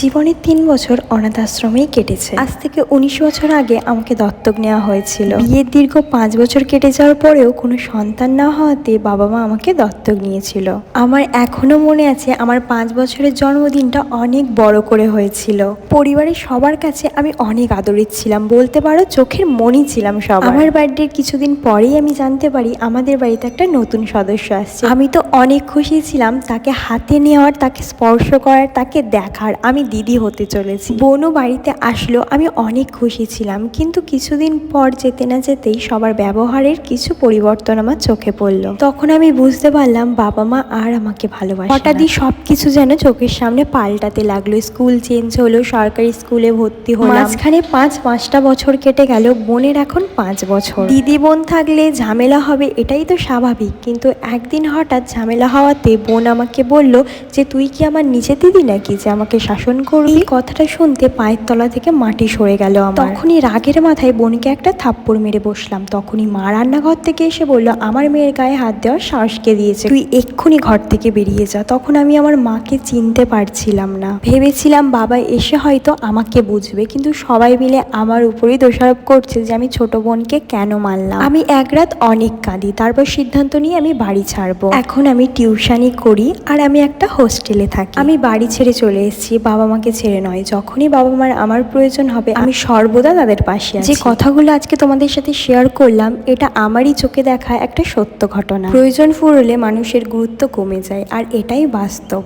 জীবনের ৩ বছর অনাথ আশ্রমেই কেটেছে। আজ থেকে ১৯ বছর আগে আমাকে দত্তক নেওয়া হয়েছিল। বিয়ের দীর্ঘ ৫ বছর কেটে যাওয়ার পরেও কোনো সন্তান না হওয়াতে বাবা মা আমাকে দত্তক নিয়েছিল। আমার এখনো মনে আছে আমার ৫ বছরের জন্মদিনটা অনেক বড় করে হয়েছিল। পরিবারের সবার কাছে আমি অনেক আদরের ছিলাম, বলতে পারো চোখের মণি ছিলাম সবার। আমার বার্থডের কিছুদিন পরেই আমি জানতে পারি আমাদের বাড়িতে একটা নতুন সদস্য আসছে। আমি তো অনেক খুশি ছিলাম তাকে হাতে নেওয়ার, তাকে স্পর্শ করার, তাকে দেখার। আমি দিদি হতে চলেছি। বোনও বাড়িতে আসলো, আমি অনেক খুশি ছিলাম। কিন্তু কিছুদিন পর যেতে না যেতেই সবার ব্যবহারের কিছু পরিবর্তন আমার চোখে পড়লো। তখন আমি বুঝতে পারলাম বাবা মা আর আমাকে ভালোবাসে না। হঠাৎই সবকিছু যেন চোখের সামনে পাল্টাতে লাগলো। স্কুল চেঞ্জ হলো, সরকারি স্কুলে ভর্তি হলাম। মাঝখানে ৫টা বছর কেটে গেল। বোনের এখন ৫ বছর। দিদি বোন থাকলে ঝামেলা হবে, এটাই তো স্বাভাবিক। কিন্তু একদিন হঠাৎ ঝামেলা হওয়াতে বোন আমাকে বলল যে তুই কি আমার নিজের দিদি নাকি যে আমাকে শাসন করবি? এই কথাটা শুনতে পায়ের তলা থেকে মাটি সরে গেল আমার। তখনই রাগের মাথায় বোনকে একটা থাপ্পড় মেরে বসলাম। তখনই মা রান্নাঘর থেকে এসে বলল আমার মেয়ের গায়ে হাত দেওয়ার সাহস কে দিয়েছে, তুই এক্ষুনি ঘর থেকে বেরিয়ে যা। তখন আমি আমার মাকে চিনতে পারছিলাম না। ভেবেছিলাম বাবা এসে হয়তো আমাকে বুঝবে, কিন্তু সবাই মিলে আমার উপরেই দোষারোপ করছে যে আমি ছোট বোনকে কেন মারলাম। আমি এক রাত অনেক কাঁদি, তারপর সিদ্ধান্ত নিয়ে আমি বাড়ি ছাড়বো। এখন আমি টিউশনি করি আর আমি একটা হোস্টেলে থাকি। আমি বাড়ি ছেড়ে চলে এসেছি, বাবা মাকে ছেড়ে নয়। যখনই বাবা মার আমার প্রয়োজন হবে আমি সর্বদা তাদের পাশে আছি। যে কথাগুলো আজকে তোমাদের সাথে শেয়ার করলাম এটা আমারই চোখে দেখা একটা সত্য ঘটনা। প্রয়োজন ফুরলে মানুষের গুরুত্ব কমে যায়, আর এটাই বাস্তব।